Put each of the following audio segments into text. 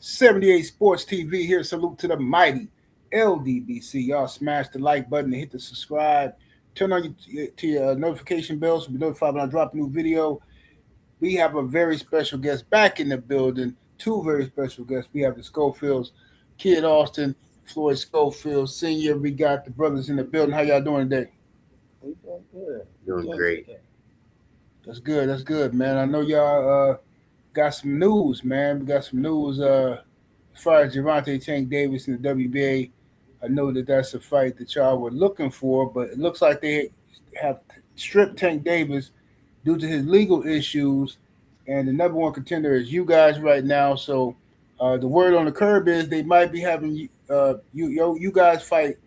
78 Sports TV here. Salute to the mighty ldbc. Y'all smash the like button and hit the subscribe. Turn on your notification bell so be notified when I drop a new video. We have a very special guest back in the building. Two very special guests. We have the Schofields, Kid Austin, Floyd Schofield Sr. We got the brothers in the building. How y'all doing today? We doing good. Doing great. That's good. That's good, man. I know y'all got some news, man. We got some news as far as Gervonta Tank Davis and the WBA. I know that that's a fight that y'all were looking for, but it looks like they have stripped Tank Davis due to his legal issues. And the number one contender is you guys right now. So the word on the curb is they might be having you guys fight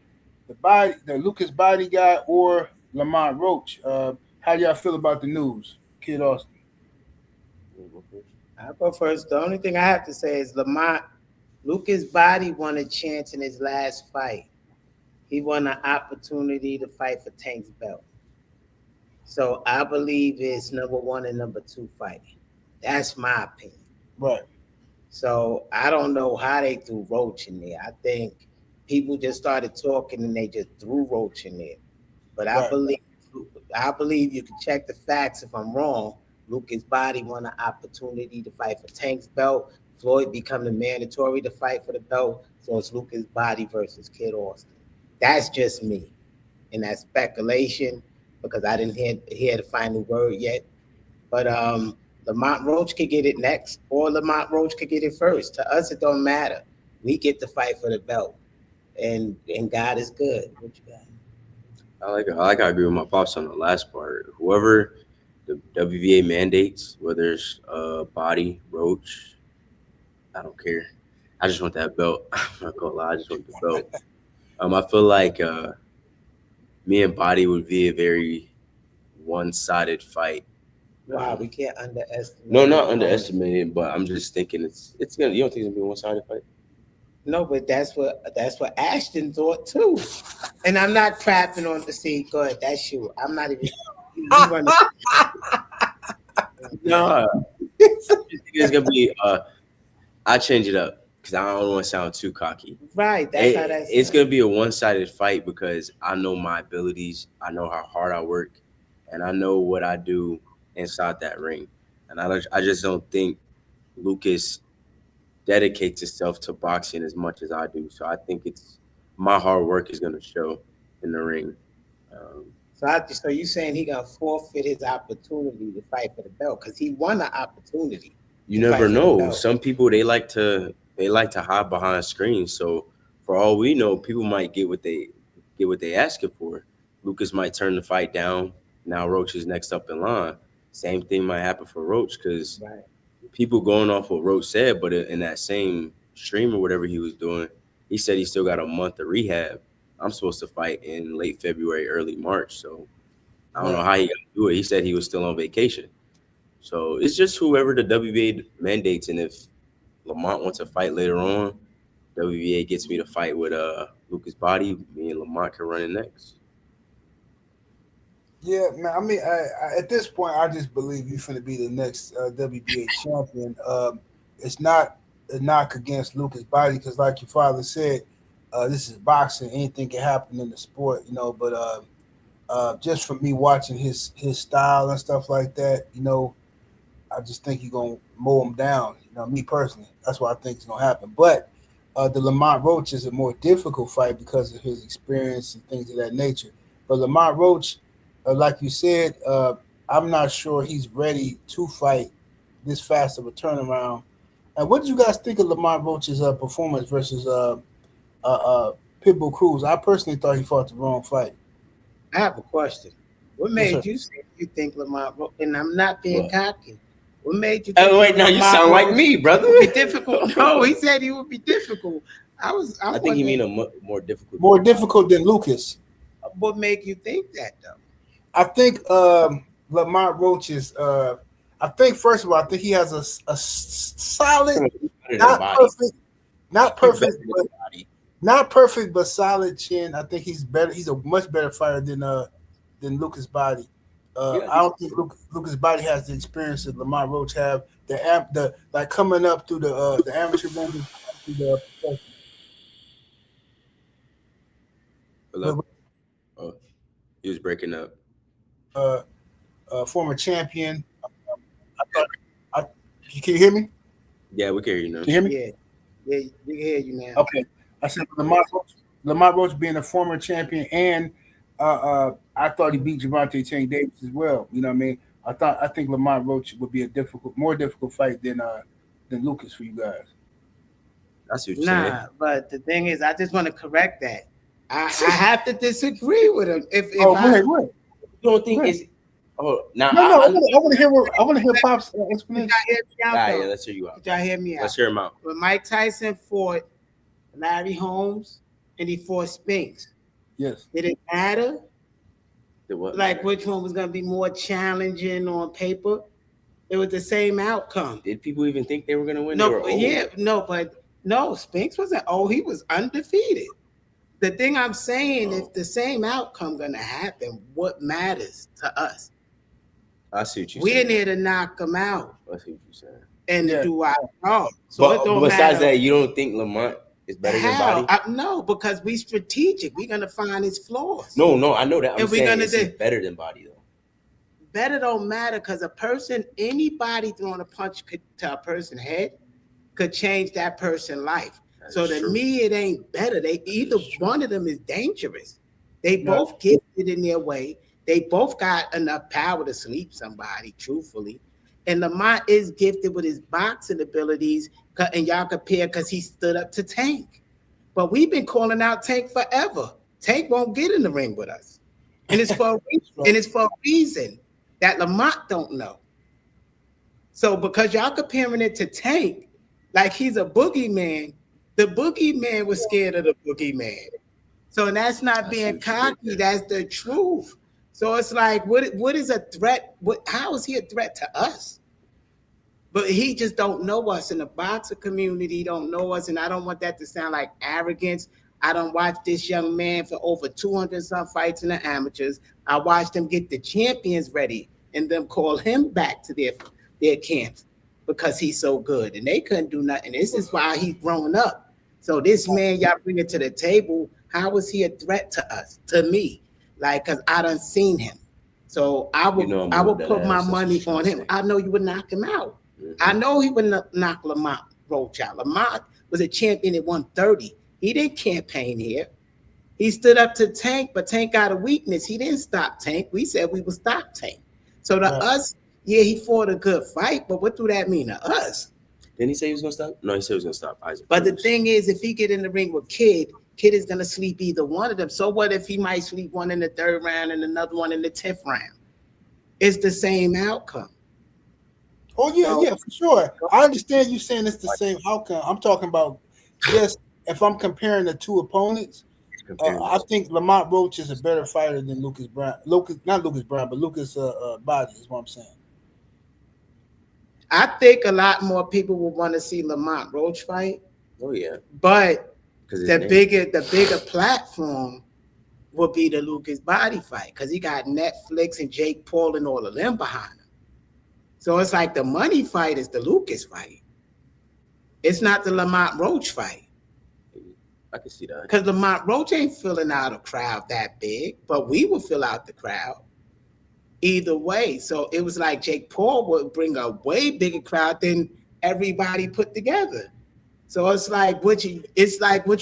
the Lucas Bahdi guy or Lamont Roach. How do y'all feel about the news, Kid Austin? I'll go first. The only thing I have to say is Lucas Bahdi won a chance in his last fight. He won an opportunity to fight for Tank's belt. So I believe it's number one and number two fighting. That's my opinion. Right. So I don't know how they threw Roach in there. I think people just started talking and they just threw Roach in there. But I believe you can check the facts if I'm wrong. Lucas Bahdi won an opportunity to fight for Tank's belt. Floyd become the mandatory to fight for the belt. So it's Lucas Bahdi versus Kid Austin. That's just me. And that's speculation because I didn't hear the final word yet. But Lamont Roach could get it next, or Lamont Roach could get it first. To us, it don't matter. We get to fight for the belt. And God is good. What you got? I agree with my pops on the last part. Whoever the WBA mandates, whether it's Bahdi, Roach, I don't care. I just want that belt. I'm not gonna lie, I just want the belt. I feel like me and Bahdi would be a very one-sided fight. Wow, we can't underestimate. No, not underestimating, but I'm just thinking it's gonna. You don't think it's gonna be a one-sided fight? No, but that's what Ashton thought too. And I'm not crapping on the scene. Go ahead, that's you. I'm not even. No, it's gonna be. I change it up because I don't want to sound too cocky. Right, that's how that's. It's gonna be a one-sided fight because I know my abilities. I know how hard I work, and I know what I do inside that ring. And I just don't think Lucas dedicates himself to boxing as much as I do. So I think it's my hard work is gonna show in the ring. So you saying he gonna forfeit his opportunity to fight for the belt because he won the opportunity. You never know. Some people they like to hide behind screens. So for all we know, people might get what they asking for. Lucas might turn the fight down. Now Roach is next up in line. Same thing might happen for Roach because people going off what Roach said, but in that same stream or whatever he was doing, he said he still got a month of rehab. I'm supposed to fight in late February, early March. So I don't know how he got to do it. He said he was still on vacation. So it's just whoever the WBA mandates. And if Lamont wants to fight later on, WBA gets me to fight with Lucas Bahdi, me and Lamont can run it next. Yeah, man. I mean, at this point, I just believe you're going to be the next WBA champion. It's not a knock against Lucas Bahdi because, like your father said, this is boxing. Anything can happen in the sport, you know. But just from me watching his style and stuff like that, you know, I just think you're going to mow him down. You know, me personally, that's what I think is going to happen. But the Lamont Roach is a more difficult fight because of his experience and things of that nature. But Lamont Roach, like you said, I'm not sure he's ready to fight this fast of a turnaround. And what did you guys think of Lamont Roach's performance versus Pitbull Cruz? I personally thought he fought the wrong fight. I have a question. What made you say you think Lamont Roach? And I'm not being cocky. What made you? Oh wait, now you sound like me, brother. Would be difficult. No, he said he would be difficult. I think you mean a more difficult. More difficult than Lucas. What made you think that though? I think Lamont Roach is. I think first of all, I think he has a solid, not perfect, but solid chin. I think he's better. He's a much better fighter than Lucas Bahdi. I don't think Lucas Bahdi has the experience that Lamont Roach have the like coming up through the amateur ranges to the professional. Hello? Oh, he was breaking up. Former champion. I thought, can you hear me? Yeah, we can hear you now. Can you hear me? Yeah, we can hear you now. Okay. I said Lamont Roach being a former champion, and I thought he beat Gervonta Tank Davis as well. You know what I mean? I think Lamont Roach would be a more difficult fight than Lucas for you guys. That's what you're saying. But the thing is, I just want to correct that. I have to disagree with him. If go ahead. You don't think it's now? No. I want to hear Pop's explanation. Yeah, let's hear you out. Did y'all hear me out? Let's hear him out. When Mike Tyson fought Larry Holmes and he fought Spinks, yes, did it matter? What? Like which one was going to be more challenging on paper? It was the same outcome. Did people even think they were going to win? No, Spinks wasn't. He was undefeated. The thing I'm saying, if the same outcome going to happen, what matters to us? I see what you're saying. We're in here to knock them out. I see what you're saying. And to do our job. So but besides that, you don't think Lamont is better than Bahdi? No, because we strategic. We're gonna find his flaws. No, I know that. I'm saying it's better than Bahdi though. Better don't matter because anybody throwing a punch to a person's head could change that person's life. So to me, it ain't better. Either one of them is dangerous. They both gifted in their way. They both got enough power to sleep somebody, truthfully. And Lamont is gifted with his boxing abilities, and y'all compare because he stood up to Tank. But we've been calling out Tank forever. Tank won't get in the ring with us. And it's for a reason that Lamont don't know. So because y'all comparing it to Tank, like he's a boogeyman, the boogeyman was scared of the boogeyman. So that's not being cocky, that's the truth. So it's like, what is a threat? How is he a threat to us? But he just don't know us in the boxer community, don't know us. And I don't want that to sound like arrogance. I don't watch this young man for over 200 some fights in the amateurs. I watched them get the champions ready and them call him back to their camps because he's so good. And they couldn't do nothing. This is why he's growing up. So this man, y'all bring it to the table. How is he a threat to us, to me? Like, because I done seen him. So I would put my money on him. I know you would knock him out. Mm-hmm. I know he would knock Lamont Roach out. Lamont was a champion at 130. He didn't campaign here. He stood up to Tank, but Tank got a weakness. He didn't stop Tank. We said we would stop Tank. So to us, he fought a good fight, but what do that mean to us? Didn't he say he was going to stop? No, he said he was going to stop Isaac. But the thing is, if he get in the ring with Kid is going to sleep either one of them. So what if he might sleep one in the 3rd round and another one in the 10th round? It's the same outcome. Oh, yeah, for sure. I understand you saying it's the same outcome. I'm talking about just if I'm comparing the two opponents, I think Lamont Roach is a better fighter than Lucas Brown. Not Lucas Brown, but Lucas Bahdi is what I'm saying. I think a lot more people would want to see Lamont Roach fight. Oh, yeah. But the bigger platform would be the Lucas Bahdi fight because he got Netflix and Jake Paul and all of them behind him. So it's like the money fight is the Lucas fight. It's not the Lamont Roach fight. I can see that. Because Lamont Roach ain't filling out a crowd that big, but we will fill out the crowd either way. So it was like Jake Paul would bring a way bigger crowd than everybody put together. So it's like which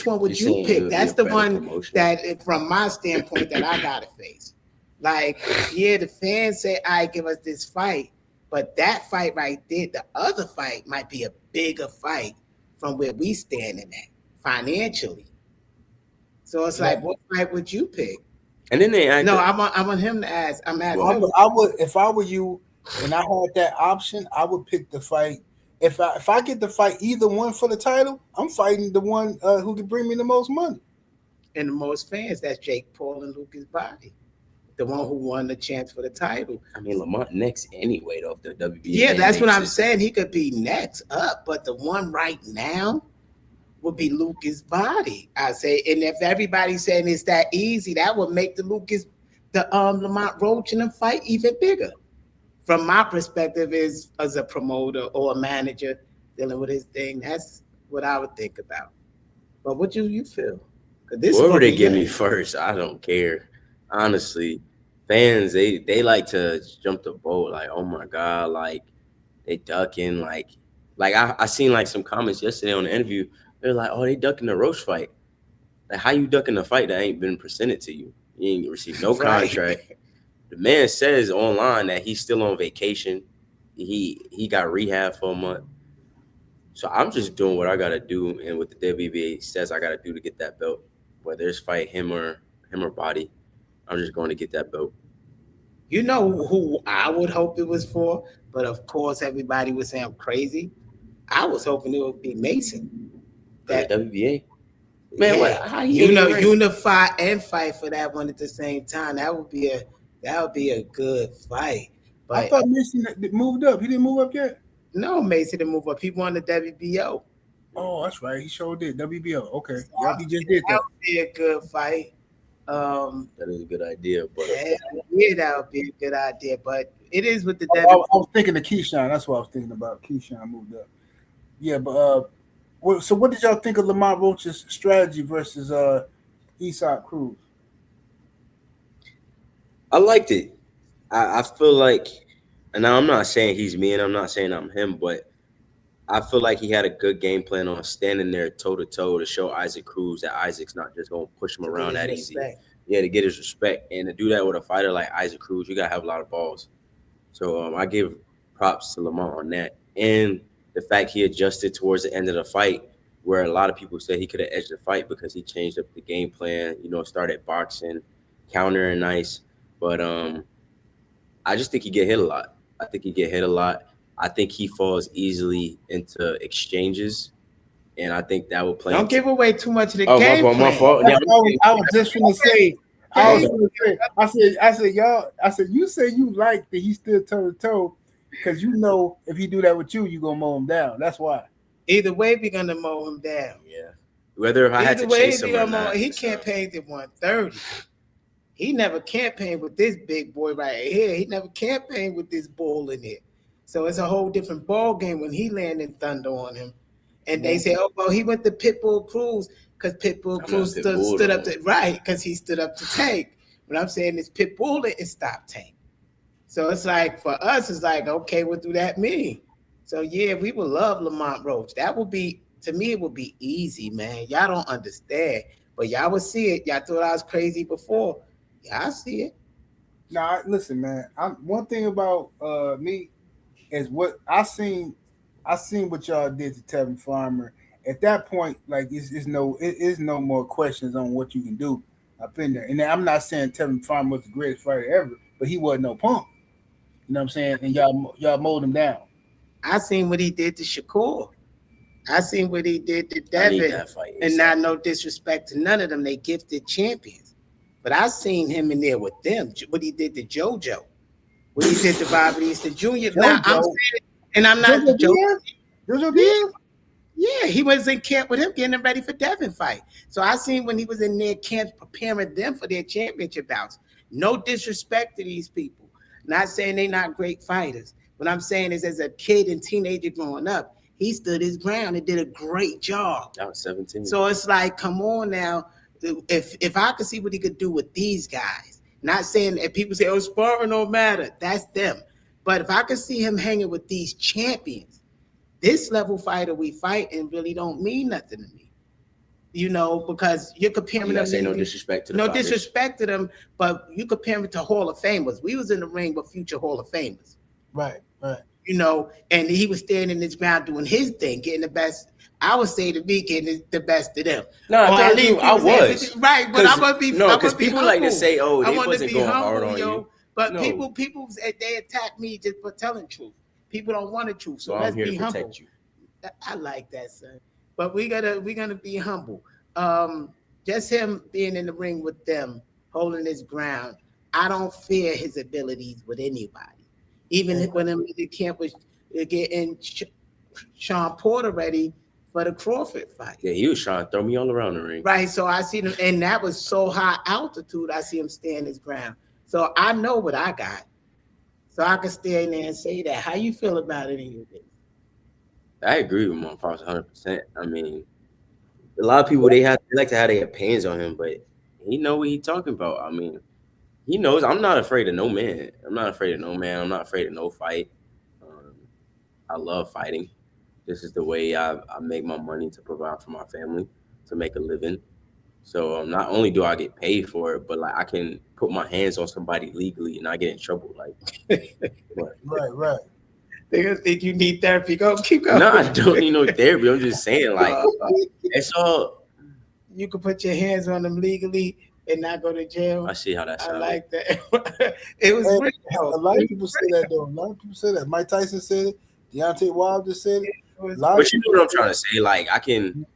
one would you pick? That's the one that, from my standpoint, that I gotta face. Like, the fans say, "I give us this fight," but that fight right there, the other fight might be a bigger fight from where we standing at financially. So it's like, what fight would you pick? And then I want him to ask. I'm asking. Well, I would, if I were you, and I had that option, I would pick the fight. If I get to fight either one for the title, I'm fighting the one who can bring me the most money and the most fans. That's Jake Paul and Lucas Bahdi, the one who won the chance for the title. I mean, Lamont next anyway, though. If the WBA, yeah, that's what I'm saying. He could be next up, but the one right now would be Lucas Bahdi. I say, and if everybody's saying it's that easy, that would make the Lamont Roach in the fight even bigger. from my perspective, is as a promoter or a manager dealing with his thing. That's what I would think about. But what do you feel? This is Whoever gonna they be give your me first, I don't care. Honestly, fans they like to jump the boat. Like, oh my god, like they ducking. Like I seen like some comments yesterday on the interview. They're like, oh, they ducking the Roach fight. Like, how you ducking a fight that ain't been presented to you? You ain't received no right. contract. The man says online that he's still on vacation. He got rehab for a month. So I'm just doing what I gotta do, and what the WBA says I gotta do to get that belt. Whether it's fight him or Bahdi, I'm just going to get that belt. You know who I would hope it was for, but of course everybody would say I'm crazy. I was hoping it would be Mason. For the That WBA, man, what? yeah, How he ain't even ranked? unify and fight for that one at the same time. That would be a good fight. I But thought Mason moved up. He didn't move up yet. no, Mason didn't move up. He won the WBO. Oh, that's right. He sure did. WBO. Okay. So Yep, he just did that that. would be a good fight. That is a good idea, but Yeah, that would be a good idea. But it is with the I WBO. was thinking of Keyshawn. That's what I was thinking about. Keyshawn moved up. Yeah, but so what did y'all think of Lamont Roach's strategy versus Isak Cruz? I liked it. I feel like, and now I'm not saying he's me, and I'm not saying I'm him, but I feel like he had a good game plan on standing there toe to toe to show Isaac Cruz that Isaac's not just gonna push him To around get that his easy. respect. Yeah, to get his respect, and to do that with a fighter like Isaac Cruz, you gotta have a lot of balls. So I give props to Lamont on that, and the fact he adjusted towards the end of the fight, where a lot of people said he could have edged the fight because he changed up the game plan. Started boxing, countering nice, but I just think he get hit a lot. I think he get hit a lot. I think he falls easily into exchanges, and I think that will play. Don't give away too much of the Oh, game my plan. fault. Yeah, I was just gonna say. I said, y'all. I said, you say you like that he stood toe to toe, because if he do that with you, you gonna mow him down. That's why. Either way, we're gonna mow him down. Yeah. Whether if I had Either to way, chase him or not, he campaigned at 130. He never campaigned with this big boy right here. He never campaigned with this bull in it. So it's a whole different ball game when he landed thunder on him. And they say, oh, well, he went to Pitbull Cruz because Pitbull Cruz stood up to, right, because he stood up to Tank. What I'm saying is Pitbull and stop Tank. So it's like, for us, it's like, okay, what do that mean? So yeah, we would love Lamont Roach. That would be, to me, it would be easy, man. Y'all don't understand. But y'all would see it. Y'all thought I was crazy before. Yeah, I see it. Nah, listen, man. One thing about me is what I seen. I seen what y'all did to Tevin Farmer. At that point, like it's no more questions on what you can do up in there. And I'm not saying Tevin Farmer was the greatest fighter ever, but he wasn't no punk. You know what I'm saying? And y'all mowed him down. I seen what he did to Shakur. I seen what he did to Devin. And not no disrespect to none of them. They gifted champions. But I seen him in there with them. What he did to JoJo. What he did to Bobby Easton Jr. Now I'm saying, and I'm not JoJo Diaz? Yeah, he was in camp with him getting them ready for Devin fight. So I seen when he was in their camp preparing them for their championship bouts. No disrespect to these people. Not saying they're not great fighters. What I'm saying is, as a kid and teenager growing up, he stood his ground and did a great job. I was 17. So it's like, come on now. If I could see what he could do with these guys, not saying that people say, oh, sparring don't matter. That's them. But if I could see him hanging with these champions, this level fighter we fight and really don't mean nothing to me. Because you're comparing them. Say no disrespect to them. No disrespect to them, but you compare it to Hall of Famers. We was in the ring with future Hall of Famers. Right. And he was standing in his ground doing his thing, getting the best. I would say to me, getting the best of them. No, I was. Right, but I'm going to be because people like to say, oh, they wasn't going hard on you. But people, they attack me just for telling truth. People don't want the truth, so let's be humble. You. I like that, son. But we're gonna be humble. Just him being in the ring with them, holding his ground. I don't fear his abilities with anybody. Even when him in the camp was getting Sean Porter ready for the Crawford fight. Yeah, he was trying to throw me all around the ring. Right, so I see him, and that was so high altitude. I see him stand his ground. So I know what I got. So I can stand there and say that. How you feel about it in your business? I agree with my pops 100%. I mean, a lot of people they like to have their opinions on him, but he know what he talking about. I mean, he knows I'm not afraid of no man. I'm not afraid of no man. I'm not afraid of no fight. Um, I love fighting. This is the way I make my money to provide for my family, to make a living. So not only do I get paid for it, but like I can put my hands on somebody legally and not get in trouble. Like, but Right. They're gonna think you need therapy. Go, keep going. no, I don't need no therapy. I'm just saying, like, it's all. You can put your hands on them legally and not go to jail. I see how that I sounds. like that. It was a lot of people say that though. A lot of people say that. Mike Tyson said it. Deontay Wilder said it. But you know what I'm trying to say? Like, I can.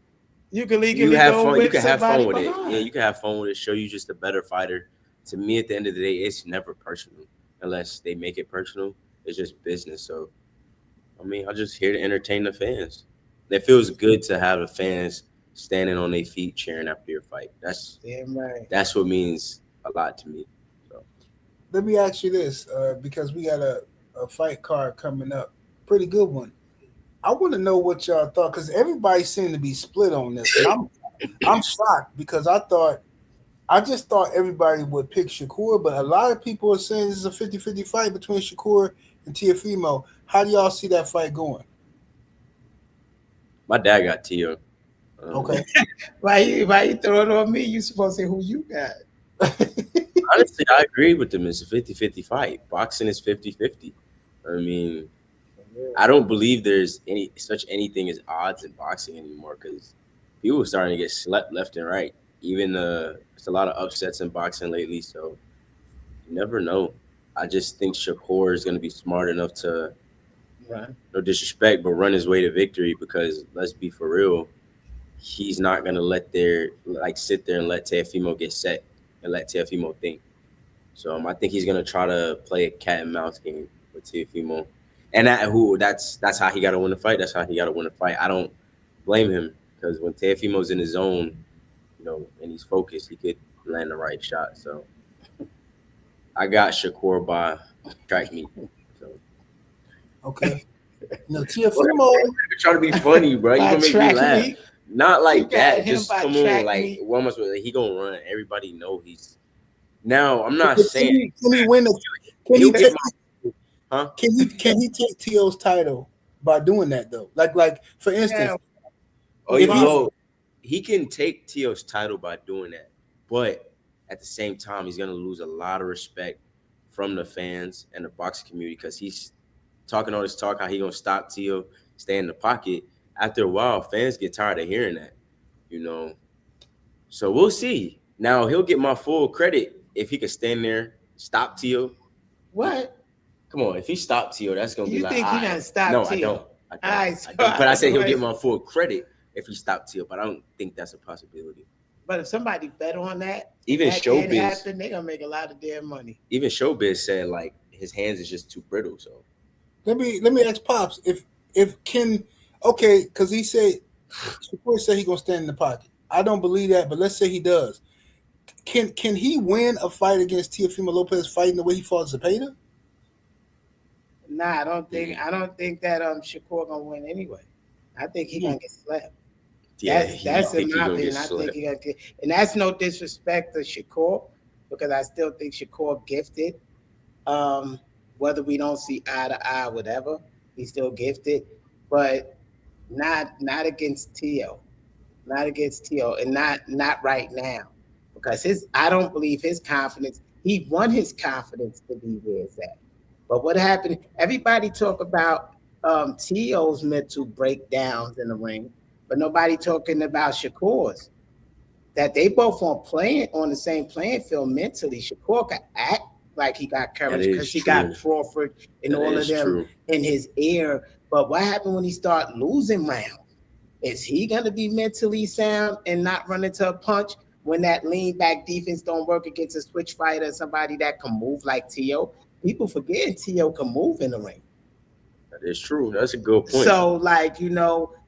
You can legally you have go fun. with You can have fun with behind. it. Yeah, you can have fun with it. Show you just a better fighter. To me, at the end of the day, it's never personal unless they make it personal. It's just business. So, I mean, I'm just here to entertain the fans. It feels good to have the fans standing on their feet cheering after your fight. That's damn right. That's what means a lot to me. So, let me ask you this, because we got a fight card coming up, pretty good one. I want to know what y'all thought because everybody seemed to be split on this. And I'm shocked because I just thought everybody would pick Shakur, but a lot of people are saying this is a 50-50 fight between Shakur and Teofimo. How do y'all see that fight going? my dad got TEO. Okay. Why you throwing it on me? You supposed to say who you got. Honestly, I agree with them. It's a 50-50 fight. Boxing is 50-50. I mean, I don't believe there's anything as odds in boxing anymore because people are starting to get slept left and right. Even there's a lot of upsets in boxing lately, so you never know. I just think Shakur is going to be smart enough to, no disrespect, but run his way to victory because let's be for real, he's not going to sit there and let Teofimo get set and let Teofimo think. So I think he's going to try to play a cat and mouse game with Teofimo. And that's how he got to win the fight. That's how he got to win the fight. I don't blame him because when Teofimo's in his zone, and he's focused, he could land the right shot. So I got Shakur by track meet. So. Okay. No, Teofimo. Trying to be funny, bro. You gonna make me laugh. Not like that. Just come on, like what am I supposed to? He gonna run. Everybody know he's. Now I'm not saying. Can he win? Can he take T.O.'s title by doing that though? Like for instance. He can take T.O.'s title by doing that, but at the same time, he's gonna lose a lot of respect from the fans and the boxing community because he's talking all this talk how he gonna stop T.O., stay in the pocket. After a while, fans get tired of hearing that, So we'll see. Now he'll get my full credit if he can stand there, stop T.O. What? Come on, if he stopped T.O., that's gonna be like. You think he gonna stop No, T.O.? I don't. But I said he'll get my full credit if he stopped T.O., but I don't think that's a possibility. But if somebody bet on that, even Showbiz, they're gonna make a lot of damn money. Even Showbiz said like his hands is just too brittle. So let me ask Pops if Ken, okay, because he said Shakur said he gonna stand in the pocket. I don't believe that, but let's say he does. Can he win a fight against Teofimo Lopez fighting the way he fought Zepeda? Nah, I don't think that Shakur gonna win anyway. I think he gonna get slapped. Yeah, that's in my opinion. I think he gonna get, and that's no disrespect to Shakur because I still think Shakur gifted. Whether we don't see eye to eye, whatever, he's still gifted, but not against T.O. Not against T.O. and not right now because I don't believe his confidence. He won his confidence to be where it's at. But what happened? Everybody talk about T.O.'s mental breakdowns in the ring, but nobody talking about Shakur's. That they both on the same playing field mentally. Shakur can act like he got courage because he got Crawford and all of them in his ear. But what happened when he started losing rounds? Is he gonna be mentally sound and not run into a punch when that lean back defense don't work against a switch fighter, somebody that can move like T.O.? People forget T.O. can move in the ring. That is true. That's a good point. So,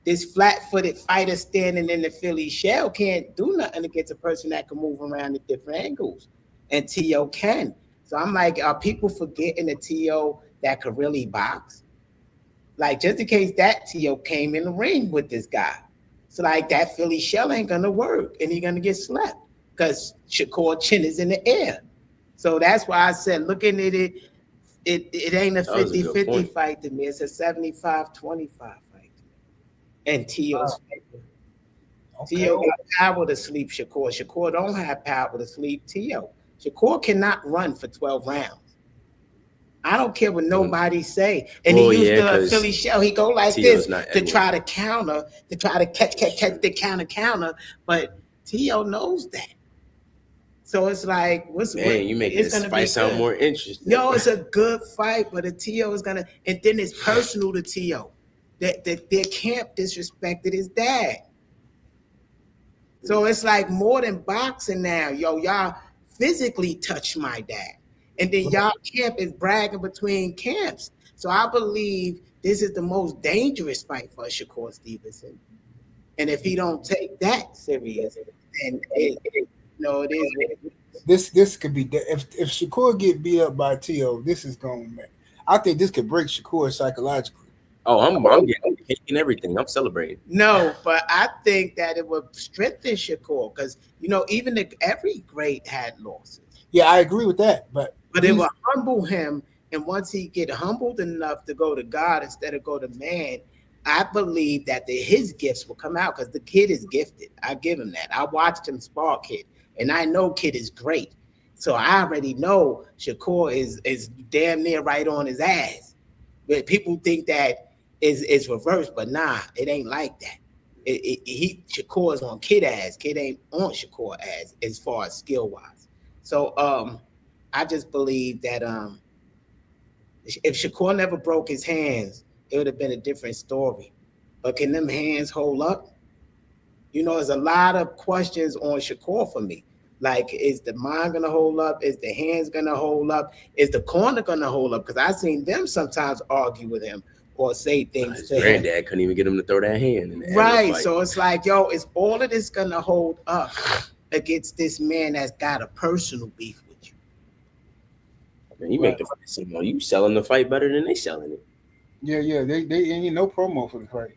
this flat-footed fighter standing in the Philly shell can't do nothing against a person that can move around at different angles, and T.O. can. So I'm like, are people forgetting the TEO that could really box? Like, just in case that TEO came in the ring with this guy. So like that Philly shell ain't gonna work and he's gonna get slapped because Shakur chin is in the air. So that's why I said looking at it ain't a 50-50 fight to me. It's a 75-25 fight to me. And TEO's favor. TEO got power to sleep Shakur. Shakur don't have power to sleep TEO. Shakur cannot run for 12 rounds. I don't care what nobody say. And he used the Philly shell. He go like this to try to counter, to try to catch the counter. But TEO knows that. So it's like, you make this fight sound more interesting. Yo, it's a good fight, but the TEO is gonna, and then it's personal to TEO. That their camp disrespected his dad. So it's like more than boxing now. Yo, y'all physically touch my dad. And then y'all camp is bragging between camps. So I believe this is the most dangerous fight for Shakur Stevenson. And if he don't take that serious, then it is. This could be if Shakur get beat up by TEO, this is going. I think this could break Shakur psychologically. Oh, I'm getting everything. I'm celebrating. No, but I think that it would strengthen Shakur because even every great had losses. Yeah, I agree with that, but it will humble him, and once he get humbled enough to go to God instead of go to man, I believe that his gifts will come out because the kid is gifted. I give him that. I watched him spar Kid, and I know Kid is great. So I already know Shakur is damn near right on his ass. But people think that is reversed, but nah, it ain't like that. Shakur is on Kid ass. Kid ain't on Shakur ass as far as skill wise. So I just believe that if Shakur never broke his hands, it would have been a different story. But can them hands hold up? There's a lot of questions on Shakur for me. Like, is the mind gonna hold up? Is the hands gonna hold up? Is the corner gonna hold up? Because I've seen them sometimes argue with him or say things his to granddad him. Couldn't even get him to throw that hand in the right. So it's like, yo, is all of this gonna hold up against this man that's got a personal beef with you? Man, you make the fight seem like you selling the fight better than they selling it. Yeah. They ain't no promo for the fight.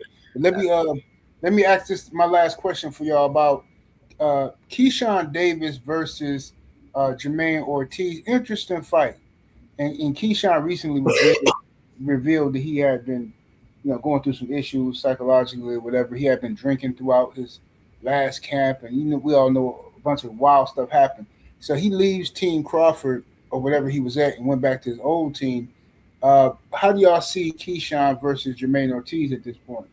Let me ask this my last question for y'all about Keyshawn Davis versus Jermaine Ortiz. Interesting fight. And Keyshawn recently revealed that he had been, going through some issues psychologically or whatever. He had been drinking throughout his last camp, and we all know a bunch of wild stuff happened. So he leaves Team Crawford or whatever he was at and went back to his old team. How do y'all see Keyshawn versus Jermaine Ortiz at this point?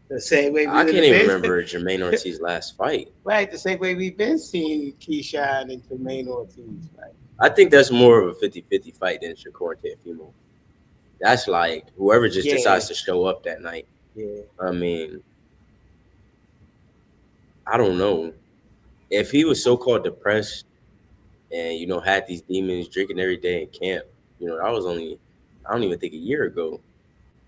The same way I can't even remember Jermaine Ortiz's last fight. Right, the same way we've been seeing Keyshawn and Jermaine Ortiz, right? I think that's more of a 50-50 fight than Shakur Teofimo. That's like whoever just decides to show up that night. Yeah. I mean, I don't know. If he was so-called depressed and, had these demons drinking every day in camp, that was only, I don't even think a year ago.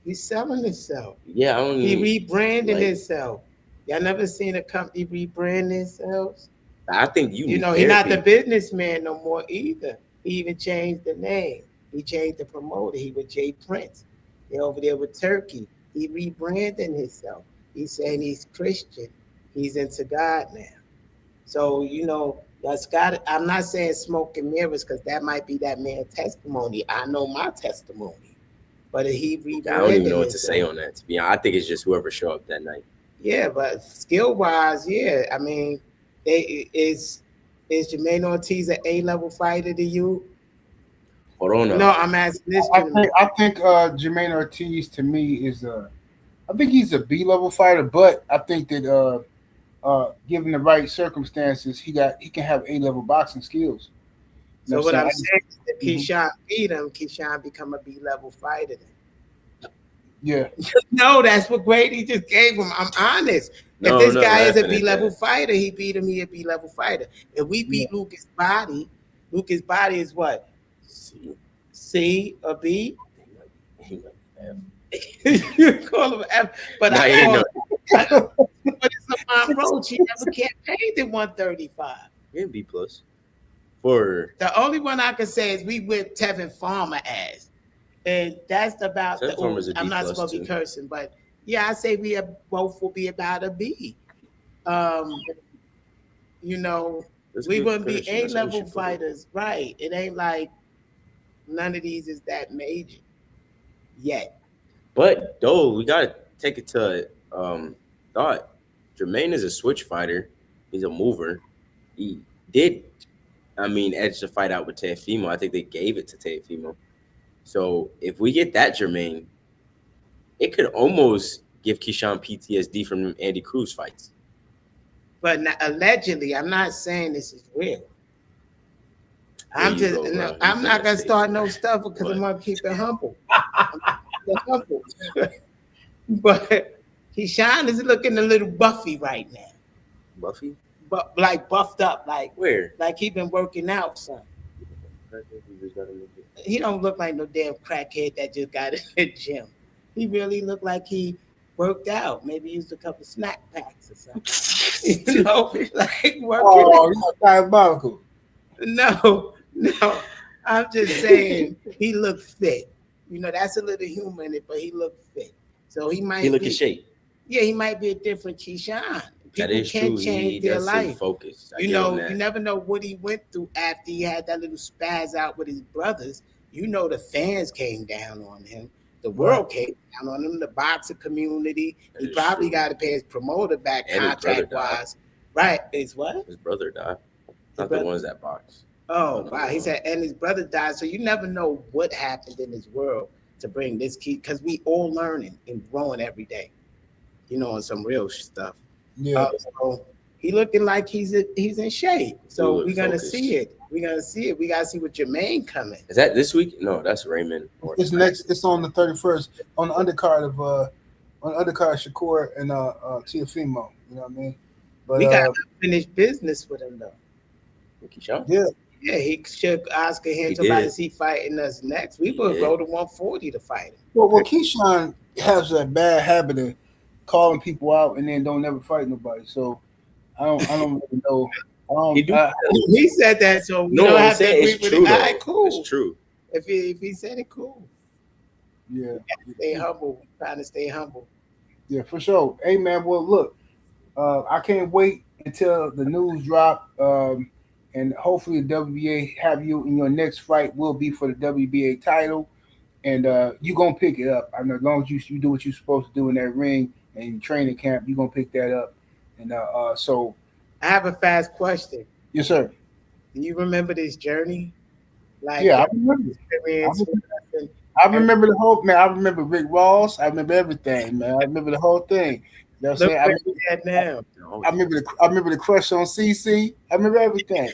He's selling himself. Yeah, he rebranded himself. Y'all never seen a company rebrand themselves? I think he's not the businessman no more either. He even changed the name. He changed the promoter. He was Jay Prince. They're over there with Turkey. He rebranded himself. He's saying he's Christian. He's into God now. So, that's got. I'm not saying smoke and mirrors because that might be that man's testimony. I know my testimony. But he rebranded. I don't even know what to say on that. To be honest, I think it's just whoever show up that night. Yeah, but skill wise, I mean, is Jermaine Ortiz an A-level fighter to you? Hold on. No, I'm asking this. I think Jermaine Ortiz to me is I think he's a B-level fighter, but I think that given the right circumstances, he can have A-level boxing skills. So what I'm saying is that Keyshawn beat him, Keyshawn become a B-level fighter then. Yeah. No, that's what Grady just gave him. I'm honest. If this guy is a B-level fighter, he beat him, he a B-level fighter. If we beat Lucas Bahdi is what? C or B? You call him F, but I call him. But it's a Roach. He never campaigned at 135. Yeah, B+. For The only one I can say is we whipped Tevin Farmer ass. And that's about Tevin Farmer's a I'm B not plus supposed to be too. cursing, but yeah, I say we are, both will be about a B. Um, you know, That's a we good wouldn't be comparison. A That's how we level should put it. fighters, right? It ain't like none of these is that major yet. But though we gotta take it to thought. Jermaine is a switch fighter. He's a mover. He did, I mean, edge the fight out with Teofimo. I think they gave it to Teofimo. So if we get that Jermaine, it could almost give Keyshawn PTSD from Andy Cruz fights. But allegedly, I'm not saying this is real. There you go, bro. I'm not gonna start no more. stuff because I'm What? gonna keep it humble. Humble. But Keyshawn is looking a little buffy right now. Buffy? But like buffed up, Where? like he been working out, son. He don't look like no damn crackhead that just got in the gym. He really looked like he worked out. Maybe used a couple snack packs or something. You know, like working out. you're diabolical. No. I'm just saying he looked fit. You know, that's a little humor in it, but he looked fit. So he might in shape. Yeah, he might be a different Keyshawn. That People is can true. change their life. Focus. You know, you never know what he went through after he had that little spaz out with his brothers. You know, the fans came down on him. The world came down on him. The boxing community. He probably got to pay his promoter back contract wise. Right? Is what? His brother died. Not the ones that box. Oh, wow. He said, and his brother died. So you never know what happened in this world to bring this key, because we all learning and growing every day. You know, on some real stuff. Yeah. So he looking like he's in shape. So we're gonna see it. We're gonna see it. We gotta see what Jermaine coming. Is that this week? No, that's Raymond. It's next. It's on the 31st on the undercard of Shakur and Teofimo. You know what I mean? But we got unfinished business with him though. Keyshawn? Yeah, he should Oscar him to see fighting us next. We will go to 140 to fight him. Well, Keyshawn has that bad habit of calling people out and then don't never fight nobody. So I don't really know. He said that, so we don't have to agree with it. All right, cool. It's true. If he said it, cool. Yeah. Stay humble. Trying to stay humble. Yeah, for sure. Hey man, well look, I can't wait until the news drop. And hopefully the WBA have you in your next fight will be for the WBA title. And you're going to pick it up. I know as long as you do what you're supposed to do in that ring and training camp, you're going to pick that up. And so I have a fast question. Yes, sir. Do you remember this journey? I remember. I remember the whole, man. I remember Rick Ross. I remember everything, man. I remember the whole thing. You know what I'm saying? I remember the crush on CC. I remember everything.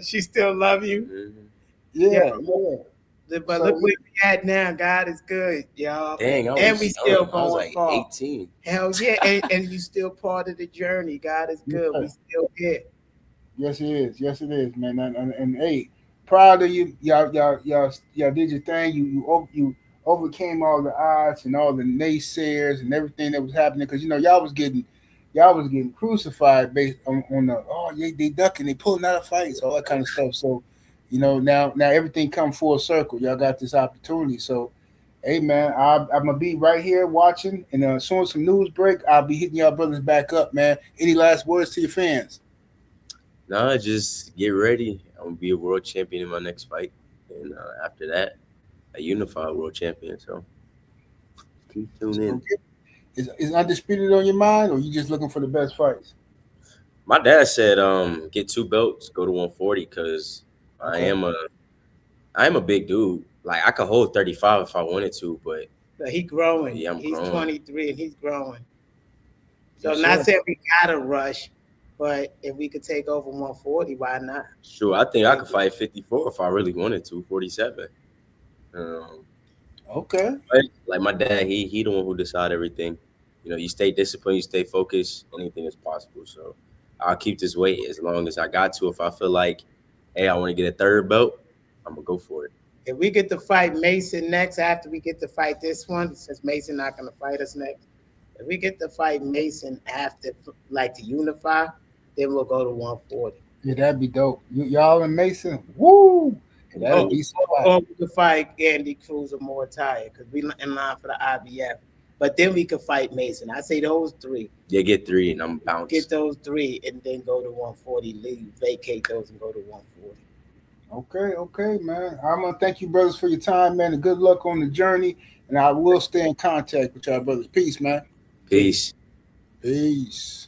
She still love you. Yeah. But look where we at now. God is good, y'all. Dang, and we still going like far. 18. Hell yeah, and you still part of the journey. God is good. We still here. Yes, it is. Yes, it is, man. And hey, proud of you. Y'all did your thing. You overcame all the odds and all the naysayers and everything that was happening, because y'all was getting crucified based on the they ducking, they pulling out of fights, all that kind of stuff. So now everything come full circle. Y'all got this opportunity. So hey man, I'm gonna be right here watching, and as soon as some news break, I'll be hitting y'all brothers back up, man. Any last words to your fans? Nah, just get ready. I'm gonna be a world champion in my next fight, and after that, a unified world champion. So keep tuning in. Is undisputed on your mind, or you just looking for the best fights? My dad said, get 2 belts, go to 140, because I am a big dude. Like I could hold 35 if I wanted to, but he's growing. Yeah, he's growing. 23 and he's growing. So not saying we gotta rush, but if we could take over 140, why not? Sure, I think I could fight 54 if I really wanted to, 47. Okay. Like my dad, he the one who decide everything. You stay disciplined, you stay focused, anything is possible. So I'll keep this weight as long as I got to. If I feel like, hey, I want to get a 3rd belt, I'm gonna go for it. If we get to fight Mason next, after we get to fight this one, since Mason not gonna fight us next, if we get to fight Mason after, like, to unify, Then we'll go to 140. Yeah, that'd be dope. Y'all and Mason, woo! That'd be so hot. Or we could fight Andy Cruz or Mortaia because we in line for the IBF. But then we could fight Mason. I say those three. Yeah, get 3 and I'm bounced. Get those 3 and then go to 140. Leave, vacate those and go to 140. Okay, man. I'm gonna thank you, brothers, for your time, man, and good luck on the journey. And I will stay in contact with y'all, brothers. Peace, man. Peace. Peace.